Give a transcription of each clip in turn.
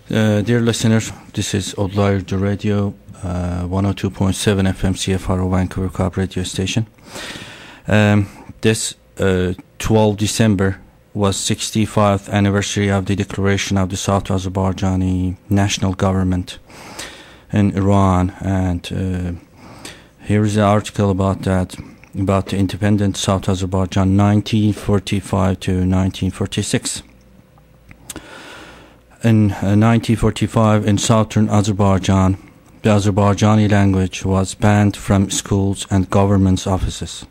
Dear listener, this is Odlair the Radio, 102.7 FM CFRO Vancouver Co-op radio station. This 12 December was 65th anniversary of the declaration of the South Azerbaijani national government in Iran, and here is the article about that, about the independent South Azerbaijan 1945 to 1946. In 1945, in southern Azerbaijan, the Azerbaijani language was banned from schools and government's offices.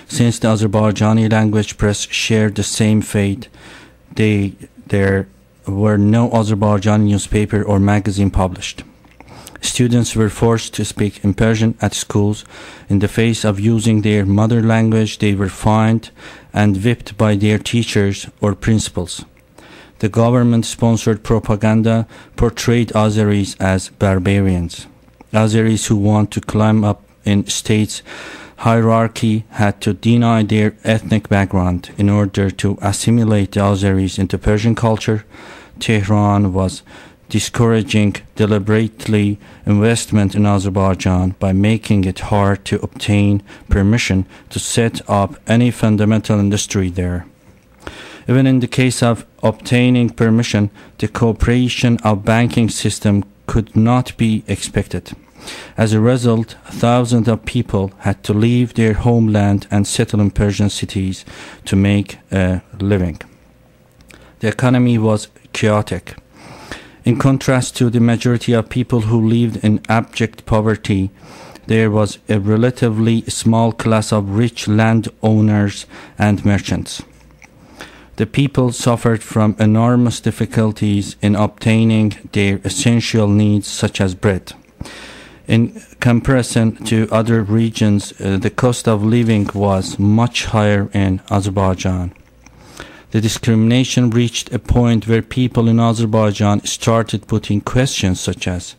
Since the Azerbaijani language press shared the same fate, there were no Azerbaijani newspaper or magazine published. Students were forced to speak in Persian at schools. In the face of using their mother language, they were fined and whipped by their teachers or principals. The government-sponsored propaganda portrayed Azeris as barbarians. Azeris who want to climb up in state's hierarchy had to deny their ethnic background in order to assimilate the Azeris into Persian culture. Tehran was discouraging deliberately investment in Azerbaijan by making it hard to obtain permission to set up any fundamental industry there. Even in the case of obtaining permission, the cooperation of banking system could not be expected. As a result, thousands of people had to leave their homeland and settle in Persian cities to make a living. The economy was chaotic. In contrast to the majority of people who lived in abject poverty, there was a relatively small class of rich landowners and merchants. The people suffered from enormous difficulties in obtaining their essential needs such as bread. In comparison to other regions, the cost of living was much higher in Azerbaijan. The discrimination reached a point where people in Azerbaijan started putting questions such as,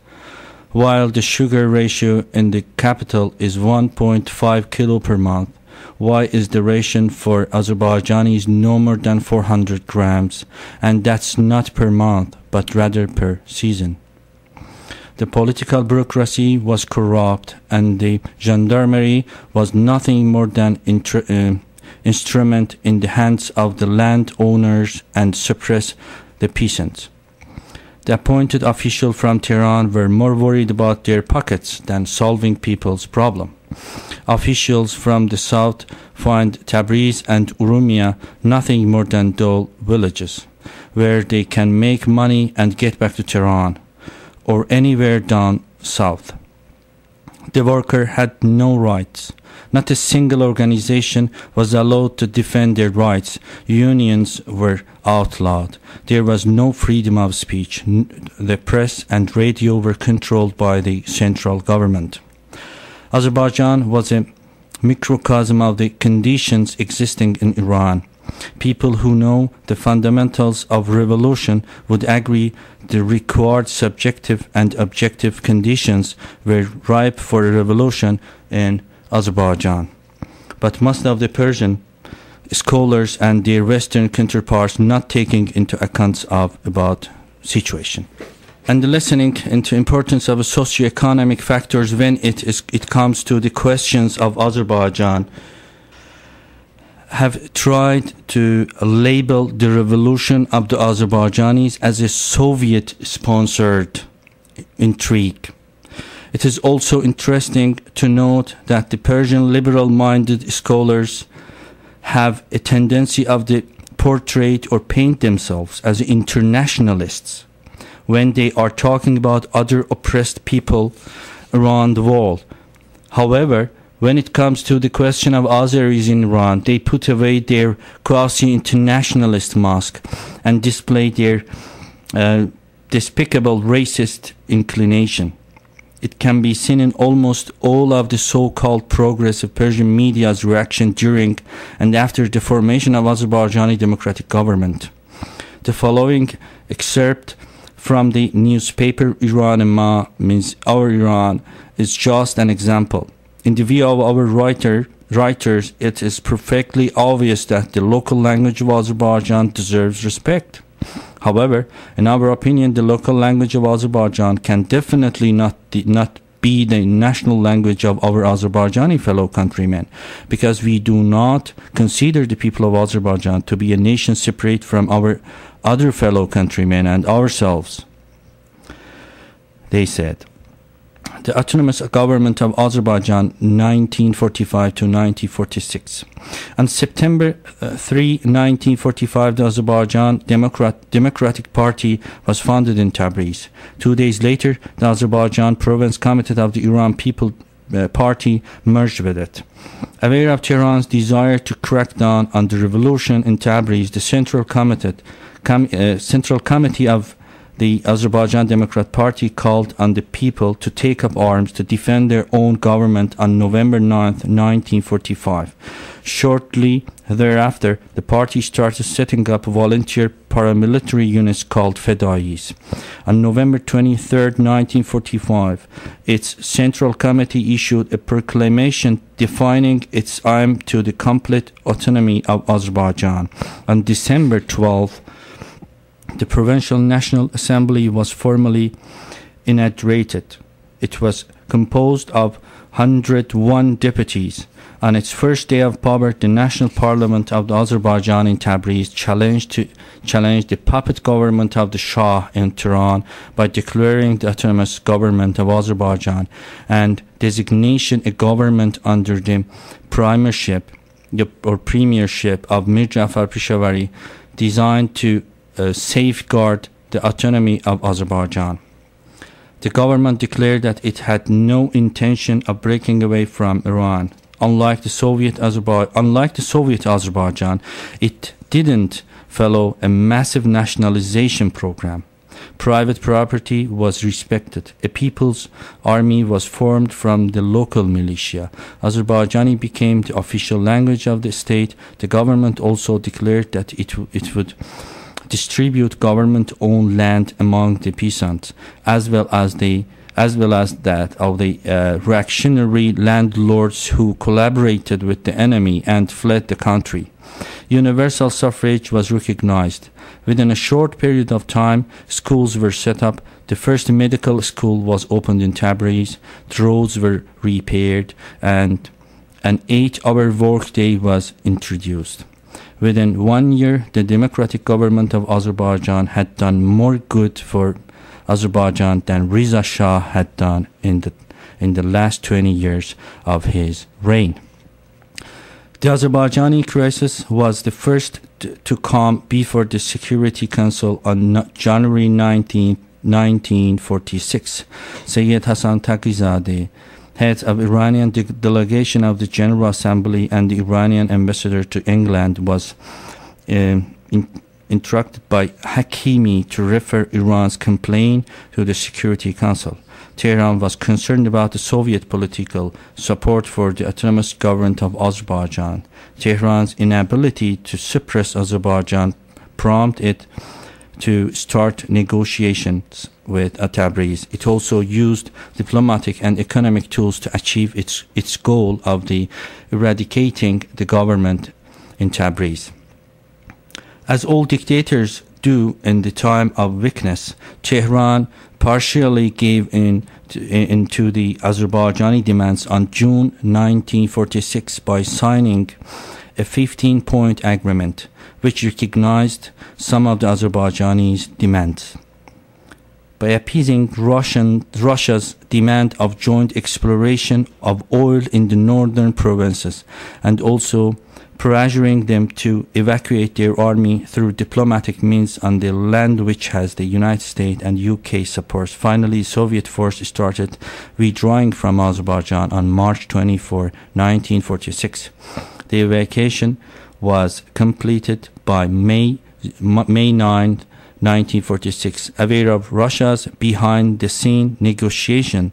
while the sugar ratio in the capital is 1.5 kilo per month, why is the ration for Azerbaijanis no more than 400 grams, and that's not per month, but rather per season? The political bureaucracy was corrupt, and the gendarmerie was nothing more than instrument in the hands of the landowners and suppress the peasants. The appointed officials from Tehran were more worried about their pockets than solving people's problem. Officials from the south find Tabriz and Urumia nothing more than dull villages, where they can make money and get back to Tehran, or anywhere down south. The worker had no rights. Not a single organization was allowed to defend their rights. Unions were outlawed. There was no freedom of speech. The press and radio were controlled by the central government. Azerbaijan was a microcosm of the conditions existing in Iran. People who know the fundamentals of revolution would agree the required subjective and objective conditions were ripe for a revolution in Azerbaijan. But most of the Persian scholars and their Western counterparts not taking into account about situation. And listening into importance of socioeconomic factors when it comes to the questions of Azerbaijan, have tried to label the revolution of the Azerbaijanis as a Soviet-sponsored intrigue. It is also interesting to note that the Persian liberal-minded scholars have a tendency of the portray or paint themselves as internationalists when they are talking about other oppressed people around the world. However, when it comes to the question of Azeris in Iran, they put away their quasi-internationalist mask and display their despicable racist inclination. It can be seen in almost all of the so-called progressive Persian media's reaction during and after the formation of Azerbaijani Democratic Government. The following excerpt from the newspaper Iran Ma, means Our Iran, is just an example. In the view of our writers, it is perfectly obvious that the local language of Azerbaijan deserves respect. However, in our opinion, the local language of Azerbaijan can definitely not be the national language of our Azerbaijani fellow countrymen, because we do not consider the people of Azerbaijan to be a nation separate from our other fellow countrymen and ourselves. They said, the autonomous government of Azerbaijan 1945 to 1946. On September 3, 1945, the Azerbaijan Democratic Party was founded in Tabriz. 2 days later, the Azerbaijan Province Committee of the Iran People Party merged with it. Aware of Tehran's desire to crack down on the revolution in Tabriz, the Central Committee of the Azerbaijan Democratic Party called on the people to take up arms to defend their own government on November 9, 1945. Shortly thereafter, the party started setting up volunteer paramilitary units called Fedais. On November 23, 1945, its Central Committee issued a proclamation defining its aim to the complete autonomy of Azerbaijan. On December 12, the Provincial National Assembly was formally inaugurated. It was composed of 101 deputies. On its first day of power, the National Parliament of Azerbaijan in Tabriz challenged the puppet government of the Shah in Tehran by declaring the autonomous government of Azerbaijan and designation a government under the premiership of Mir Jafar Pishevari, designed to safeguard the autonomy of Azerbaijan. The government declared that it had no intention of breaking away from Iran. Unlike the Soviet Azerbaijan, it didn't follow a massive nationalization program. Private property was respected. A people's army was formed from the local militia. Azerbaijani became the official language of the state. The government also declared that it would distribute government-owned land among the peasants, as well as that of the reactionary landlords who collaborated with the enemy and fled the country. Universal suffrage was recognized. Within a short period of time, schools were set up. The first medical school was opened in Tabriz. The roads were repaired, and an 8-hour workday was introduced. Within 1 year, the democratic government of Azerbaijan had done more good for Azerbaijan than Reza Shah had done in the last 20 years of his reign. The Azerbaijani crisis was the first to come before the Security Council on January 19, 1946. Sayyid Hassan Taqizadeh, head of Iranian delegation of the General Assembly and the Iranian ambassador to England, was instructed by Hakimi to refer Iran's complaint to the Security Council. Tehran was concerned about the Soviet political support for the autonomous government of Azerbaijan. Tehran's inability to suppress Azerbaijan prompted it to start negotiations with Tabriz. It also used diplomatic and economic tools to achieve its goal of eradicating the government in Tabriz. As all dictators do in the time of weakness, Tehran partially gave in to the Azerbaijani demands on June 1946 by signing a 15-point agreement which recognized some of the Azerbaijanis' demands. By appeasing Russia's demand of joint exploration of oil in the northern provinces and also pressuring them to evacuate their army through diplomatic means on the land which has the United States and UK support. Finally, Soviet forces started withdrawing from Azerbaijan on March 24, 1946. The evacuation was completed by May 9, 1946. Aware of Russia's behind-the-scene negotiations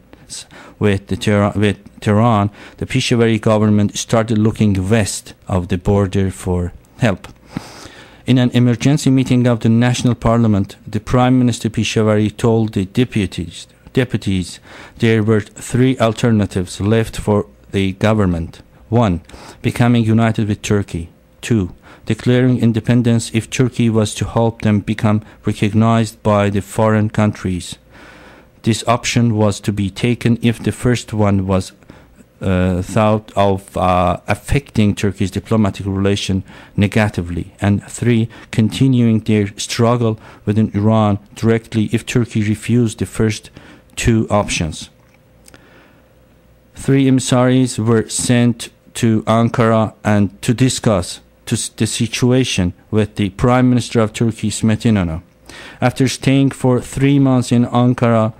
with Tehran, the Pishevari government started looking west of the border for help. In an emergency meeting of the National Parliament, the Prime Minister Pishevari told the deputies there were 3 alternatives left for the government. 1. Becoming united with Turkey. 2, declaring independence if Turkey was to help them become recognized by the foreign countries. This option was to be taken if the first one was thought of affecting Turkey's diplomatic relation negatively, and 3, continuing their struggle within Iran directly if Turkey refused the first 2 options. 3 emissaries were sent to Ankara and to discuss the situation with the Prime Minister of Turkey, İsmet İnönü. After staying for 3 months in Ankara,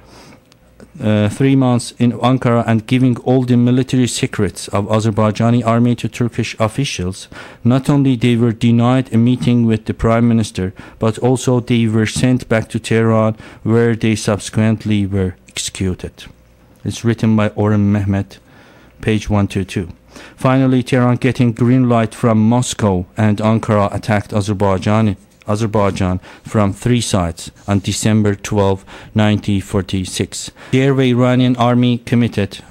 and giving all the military secrets of Azerbaijani army to Turkish officials, not only they were denied a meeting with the Prime Minister, but also they were sent back to Tehran, where they subsequently were executed. It's written by Orhan Mehmet, page 122. Finally, Tehran, getting green light from Moscow and Ankara, attacked Azerbaijan from 3 sides on December 12, 1946. There, the Iranian army committed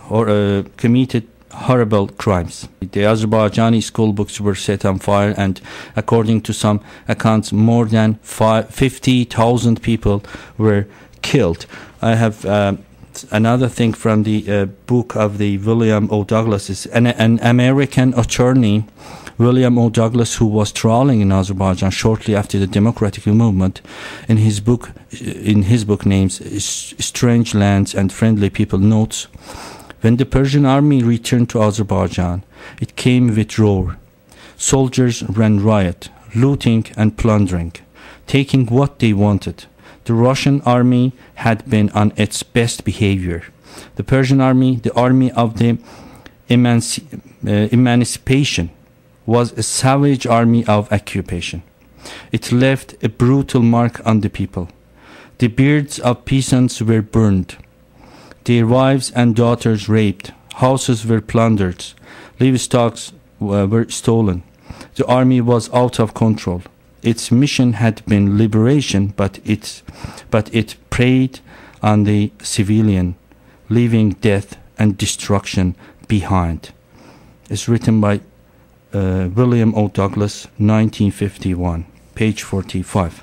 horrible crimes. The Azerbaijani school books were set on fire, and according to some accounts, more than 50,000 people were killed. I have another thing from the book of the William O. Douglas. Is an American attorney, William O. Douglas, who was traveling in Azerbaijan shortly after the democratic movement. In his book names Strange Lands and Friendly People, notes, when the Persian army returned to Azerbaijan, it came with roar. Soldiers ran riot, looting and plundering, taking what they wanted. The Russian army had been on its best behavior. The Persian army, the army of the emancipation, was a savage army of occupation. It left a brutal mark on the people. The beards of peasants were burned, their wives and daughters raped, houses were plundered, livestock were stolen. The army was out of control. Its mission had been liberation, but it preyed on the civilian, leaving death and destruction behind. It's written by William O. Douglas, 1951, page 45.